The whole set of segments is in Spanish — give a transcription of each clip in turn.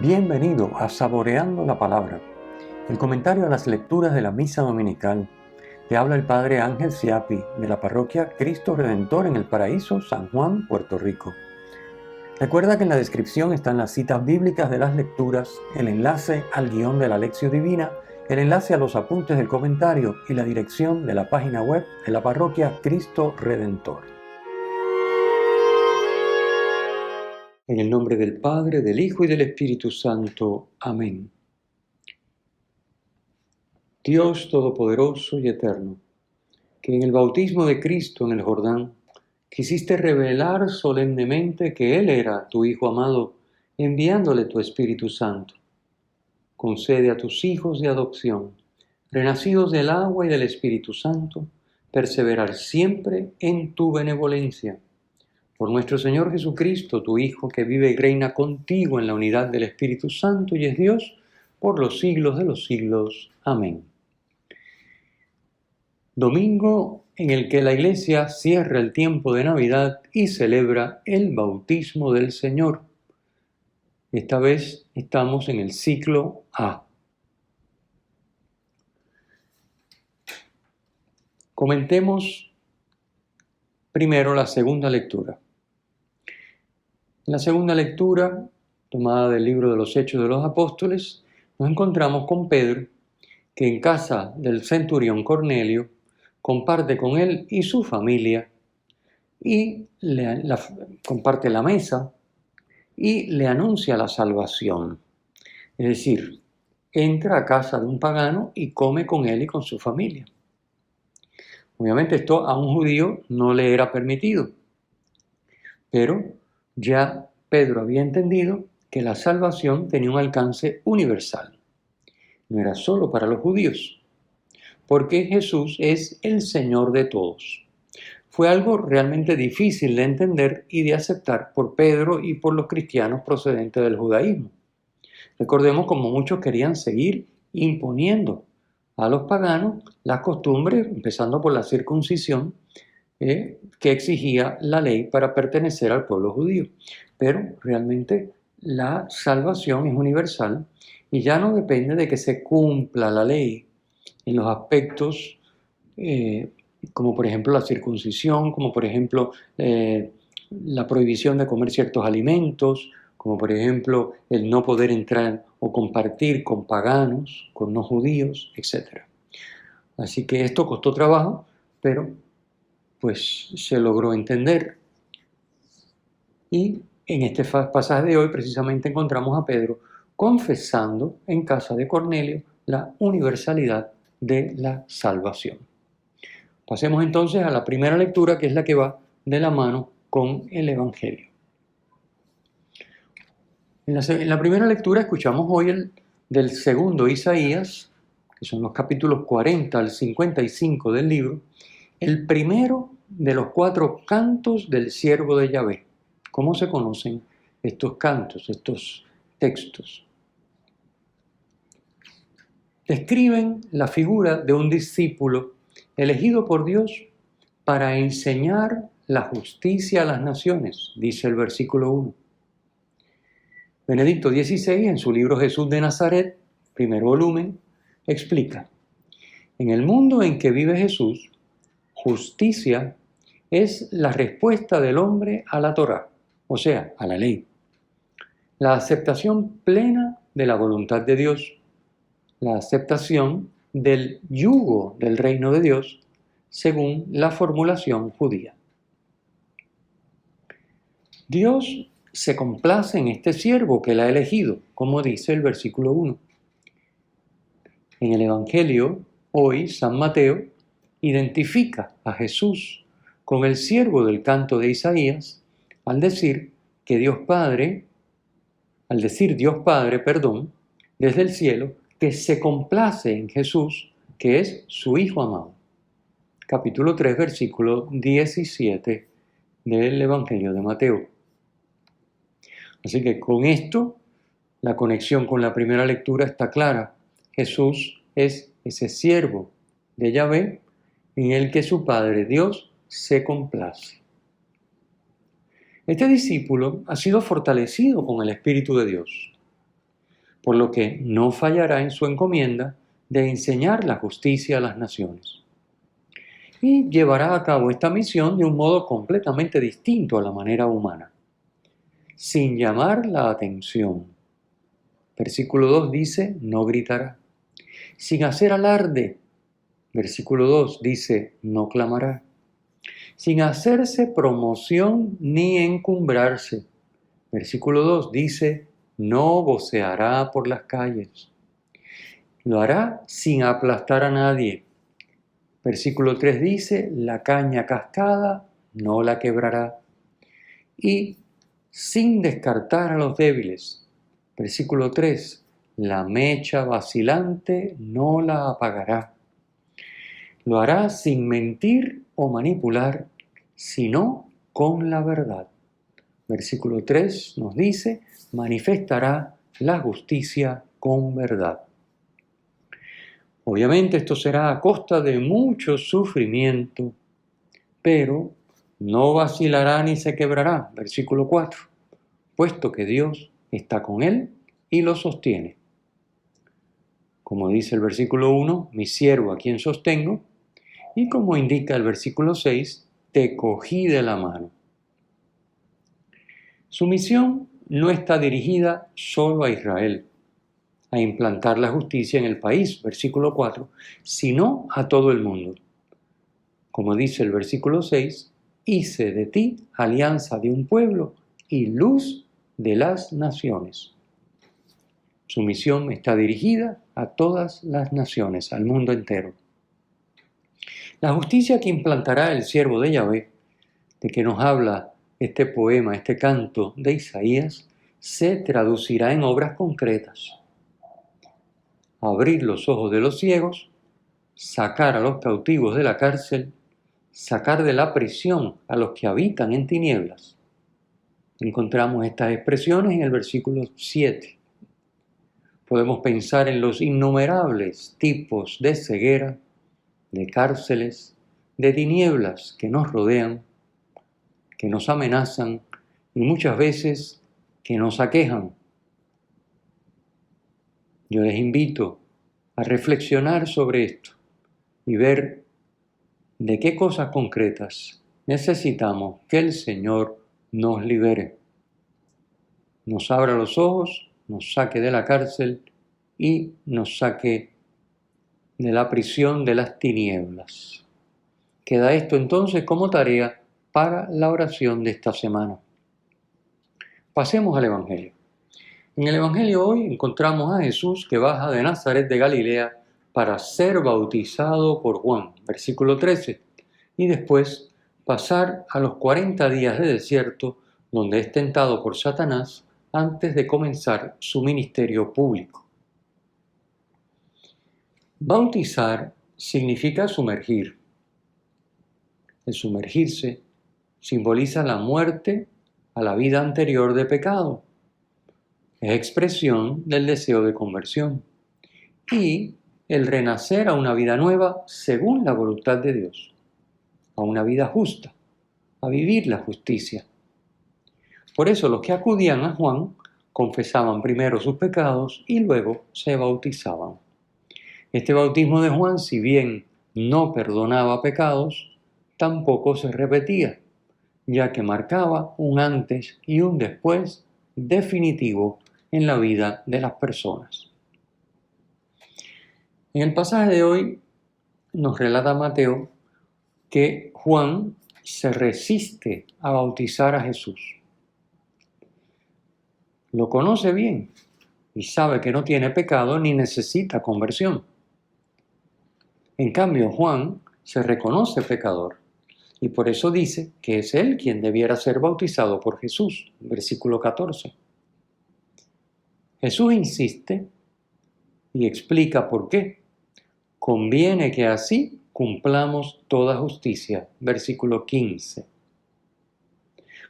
Bienvenido a Saboreando la Palabra, el comentario a las lecturas de la Misa Dominical. Te habla el Padre Ángel Siapi, de la parroquia Cristo Redentor en el Paraíso, San Juan, Puerto Rico. Recuerda que en la descripción están las citas bíblicas de las lecturas, el enlace al guión de la Lección Divina, el enlace a los apuntes del comentario y la dirección de la página web de la parroquia Cristo Redentor. En el nombre del Padre, del Hijo y del Espíritu Santo. Amén. Dios Todopoderoso y Eterno, que en el bautismo de Cristo en el Jordán quisiste revelar solemnemente que Él era tu Hijo amado, enviándole tu Espíritu Santo. Concede a tus hijos de adopción, renacidos del agua y del Espíritu Santo, perseverar siempre en tu benevolencia. Por nuestro Señor Jesucristo, tu Hijo, que vive y reina contigo en la unidad del Espíritu Santo y es Dios, por los siglos de los siglos. Amén. Domingo en el que la Iglesia cierra el tiempo de Navidad y celebra el bautismo del Señor. Esta vez estamos en el ciclo A. Comentemos primero la segunda lectura. En la segunda lectura, tomada del libro de los Hechos de los Apóstoles, nos encontramos con Pedro, que en casa del centurión Cornelio comparte con él y su familia, y comparte la mesa y le anuncia la salvación. Es decir, entra a casa de un pagano y come con él y con su familia. Obviamente esto a un judío no le era permitido, pero ya Pedro había entendido que la salvación tenía un alcance universal. No era solo para los judíos, porque Jesús es el Señor de todos. Fue algo realmente difícil de entender y de aceptar por Pedro y por los cristianos procedentes del judaísmo. Recordemos como muchos querían seguir imponiendo a los paganos las costumbres, empezando por la circuncisión, que exigía la ley para pertenecer al pueblo judío. Pero realmente la salvación es universal y ya no depende de que se cumpla la ley en los aspectos como por ejemplo la circuncisión, como por ejemplo la prohibición de comer ciertos alimentos, como por ejemplo el no poder entrar o compartir con paganos, con no judíos, etc. Así que esto costó trabajo, pero pues se logró entender. Y en este pasaje de hoy precisamente encontramos a Pedro confesando en casa de Cornelio la universalidad de la salvación. Pasemos entonces a la primera lectura, que es la que va de la mano con el Evangelio. En la primera lectura escuchamos hoy del segundo Isaías, que son los capítulos 40 al 55 del libro, el primero de los 4 cantos del siervo de Yahvé. ¿Cómo se conocen estos cantos, estos textos? Describen la figura de un discípulo elegido por Dios para enseñar la justicia a las naciones, dice el versículo 1. Benedicto XVI, en su libro Jesús de Nazaret, primer volumen, explica: en el mundo en que vive Jesús, justicia es la respuesta del hombre a la Torá, o sea, a la ley. La aceptación plena de la voluntad de Dios, la aceptación del yugo del reino de Dios, según la formulación judía. Dios se complace en este siervo que él ha elegido, como dice el versículo 1. En el Evangelio, hoy, San Mateo identifica a Jesús con el siervo del canto de Isaías, al decir Dios Padre, desde el cielo, que se complace en Jesús, que es su Hijo amado. Capítulo 3, versículo 17 del Evangelio de Mateo. Así que con esto, la conexión con la primera lectura está clara. Jesús es ese siervo de Yahvé en el que su Padre Dios se complace. Este discípulo ha sido fortalecido con el Espíritu de Dios. por lo que no fallará en su encomienda de enseñar la justicia a las naciones. Y llevará a cabo esta misión de un modo completamente distinto a la manera humana, sin llamar la atención. Versículo 2 dice, no gritará. Sin hacer alarde. Versículo 2 dice, no clamará. Sin hacerse promoción ni encumbrarse. Versículo 2 dice, no voceará por las calles. Lo hará sin aplastar a nadie. Versículo 3 dice, la caña cascada no la quebrará. Y sin descartar a los débiles. Versículo 3, la mecha vacilante no la apagará. Lo hará sin mentir o manipular, sino con la verdad. Versículo 3 nos dice, manifestará la justicia con verdad. Obviamente esto será a costa de mucho sufrimiento, pero no vacilará ni se quebrará. Versículo 4, puesto que Dios está con él y lo sostiene. Como dice el versículo 1, mi siervo a quien sostengo, y como indica el versículo 6, te cogí de la mano. Su misión no está dirigida solo a Israel, a implantar la justicia en el país, versículo 4, sino a todo el mundo. Como dice el versículo 6, hice de ti alianza de un pueblo y luz de las naciones. Su misión está dirigida a todas las naciones, al mundo entero. La justicia que implantará el siervo de Yahvé, de que nos habla este poema, este canto de Isaías, se traducirá en obras concretas. Abrir los ojos de los ciegos, sacar a los cautivos de la cárcel, sacar de la prisión a los que habitan en tinieblas. Encontramos estas expresiones en el versículo 7. Podemos pensar en los innumerables tipos de ceguera, de cárceles, de tinieblas que nos rodean, que nos amenazan y muchas veces que nos aquejan. Yo les invito a reflexionar sobre esto y ver de qué cosas concretas necesitamos que el Señor nos libere, nos abra los ojos, nos saque de la cárcel y nos saque de la prisión de las tinieblas. Queda esto entonces como tarea para la oración de esta semana. Pasemos al Evangelio. En el Evangelio hoy encontramos a Jesús que baja de Nazaret de Galilea para ser bautizado por Juan, versículo 13, y después pasar a los 40 días de desierto donde es tentado por Satanás antes de comenzar su ministerio público. Bautizar significa sumergir. El sumergirse simboliza la muerte a la vida anterior de pecado. Es expresión del deseo de conversión y el renacer a una vida nueva según la voluntad de Dios, a una vida justa, a vivir la justicia. Por eso los que acudían a Juan confesaban primero sus pecados y luego se bautizaban. Este bautismo de Juan, si bien no perdonaba pecados, tampoco se repetía, ya que marcaba un antes y un después definitivo en la vida de las personas. En el pasaje de hoy nos relata Mateo que Juan se resiste a bautizar a Jesús. Lo conoce bien y sabe que no tiene pecado ni necesita conversión. En cambio, Juan se reconoce pecador y por eso dice que es él quien debiera ser bautizado por Jesús, versículo 14. Jesús insiste y explica por qué. Conviene que así cumplamos toda justicia, versículo 15.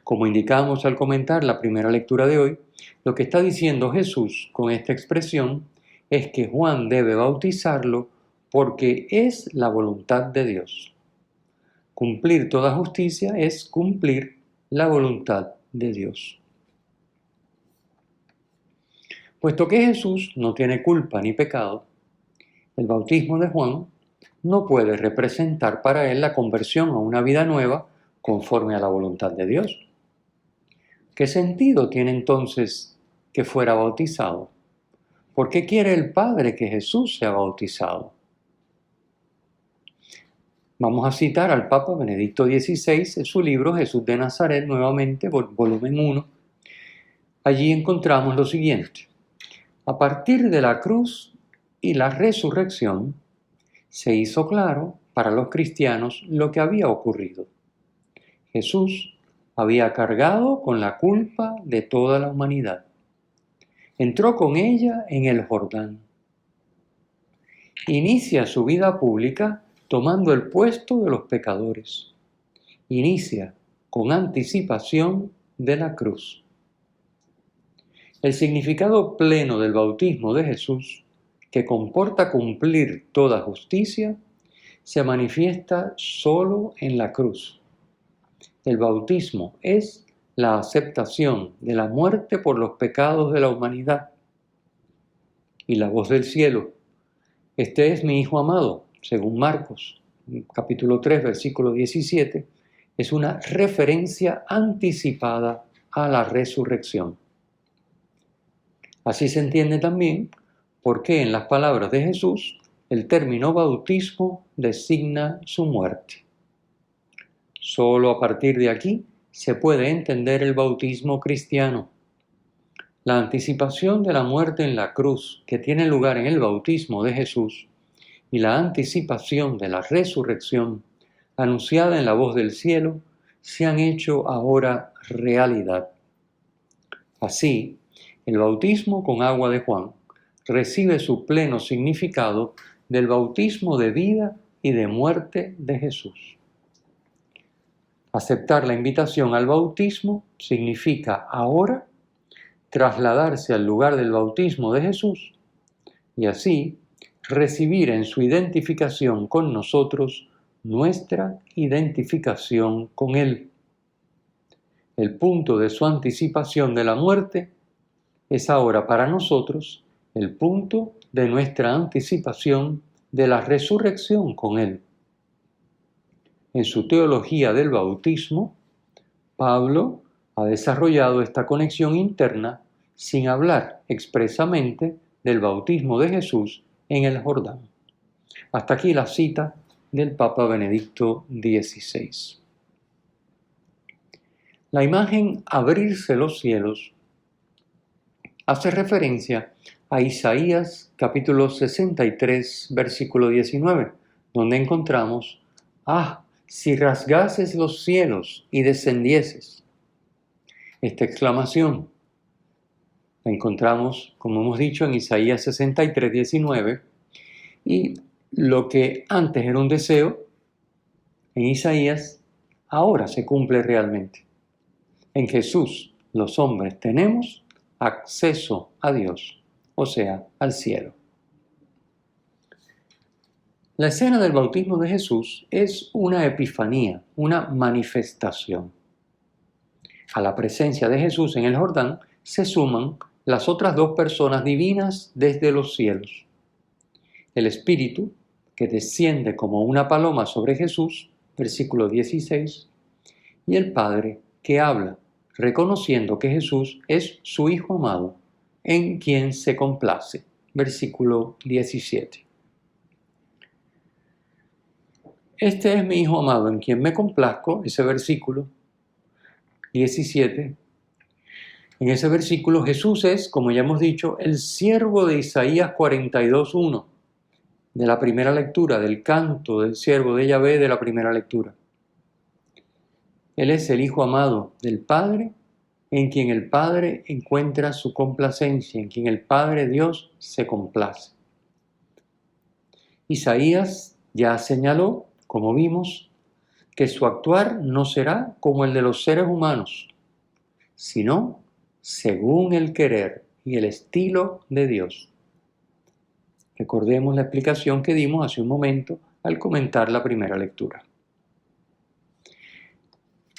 Como indicamos al comentar la primera lectura de hoy, lo que está diciendo Jesús con esta expresión es que Juan debe bautizarlo porque es la voluntad de Dios. Cumplir toda justicia es cumplir la voluntad de Dios. Puesto que Jesús no tiene culpa ni pecado, el bautismo de Juan no puede representar para él la conversión a una vida nueva conforme a la voluntad de Dios. ¿Qué sentido tiene entonces que fuera bautizado? ¿Por qué quiere el Padre que Jesús sea bautizado? Vamos a citar al Papa Benedicto XVI en su libro Jesús de Nazaret, nuevamente, volumen 1. Allí encontramos lo siguiente. A partir de la cruz y la resurrección, se hizo claro para los cristianos lo que había ocurrido. Jesús había cargado con la culpa de toda la humanidad. Entró con ella en el Jordán. Inicia su vida pública tomando el puesto de los pecadores. Inicia con anticipación de la cruz. El significado pleno del bautismo de Jesús, que comporta cumplir toda justicia, se manifiesta solo en la cruz. El bautismo es la aceptación de la muerte por los pecados de la humanidad. Y la voz del cielo: este es mi Hijo amado, según Marcos, capítulo 3, versículo 17, es una referencia anticipada a la resurrección. Así se entiende también por qué en las palabras de Jesús el término bautismo designa su muerte. Solo a partir de aquí se puede entender el bautismo cristiano. La anticipación de la muerte en la cruz que tiene lugar en el bautismo de Jesús y la anticipación de la resurrección anunciada en la voz del cielo se han hecho ahora realidad. Así, el bautismo con agua de Juan recibe su pleno significado del bautismo de vida y de muerte de Jesús. Aceptar la invitación al bautismo significa ahora trasladarse al lugar del bautismo de Jesús y así recibir en su identificación con nosotros nuestra identificación con Él. El punto de su anticipación de la muerte es ahora para nosotros el punto de nuestra anticipación de la resurrección con Él. En su teología del bautismo, Pablo ha desarrollado esta conexión interna sin hablar expresamente del bautismo de Jesús en el Jordán. Hasta aquí la cita del Papa Benedicto XVI. La imagen abrirse los cielos hace referencia a Isaías capítulo 63, versículo 19, donde encontramos: «Ah, si rasgases los cielos y descendieses». Esta exclamación la encontramos, como hemos dicho, en Isaías 63, 19, y lo que antes era un deseo, en Isaías, ahora se cumple realmente. En Jesús, los hombres tenemos acceso a Dios, o sea, al cielo. La escena del bautismo de Jesús es una epifanía, una manifestación. A la presencia de Jesús en el Jordán se suman las otras dos personas divinas desde los cielos. El Espíritu, que desciende como una paloma sobre Jesús, versículo 16, y el Padre, que habla, reconociendo que Jesús es su Hijo amado, en quien se complace, versículo 17. Este es mi Hijo amado, en quien me complazco, ese versículo 17. En ese versículo Jesús es, como ya hemos dicho, el siervo de Isaías 42:1, de la primera lectura, del canto del siervo de Yahvé de la primera lectura. Él es el Hijo amado del Padre, en quien el Padre encuentra su complacencia, en quien el Padre Dios se complace. Isaías ya señaló, como vimos, que su actuar no será como el de los seres humanos, sino según el querer y el estilo de Dios. Recordemos la explicación que dimos hace un momento al comentar la primera lectura.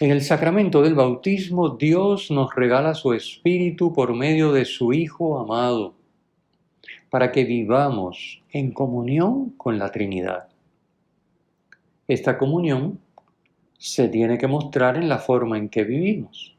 En el sacramento del bautismo, Dios nos regala su Espíritu por medio de su Hijo amado, para que vivamos en comunión con la Trinidad. Esta comunión se tiene que mostrar en la forma en que vivimos.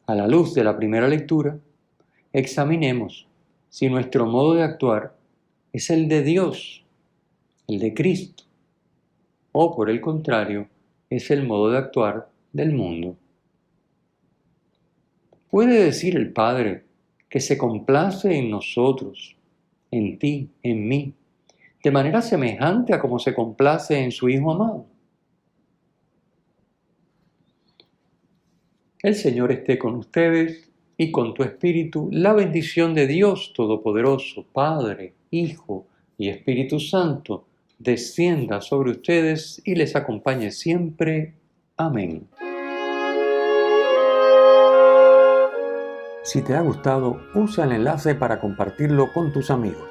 A la luz de la primera lectura, examinemos si nuestro modo de actuar es el de Dios, el de Cristo, o por el contrario, es el modo de actuar del mundo. ¿Puede decir el Padre que se complace en nosotros, en ti, en mí, de manera semejante a como se complace en su Hijo amado? El Señor esté con ustedes y con tu espíritu. La bendición de Dios Todopoderoso, Padre, Hijo y Espíritu Santo, descienda sobre ustedes y les acompañe siempre. Amén. Si te ha gustado, usa el enlace para compartirlo con tus amigos.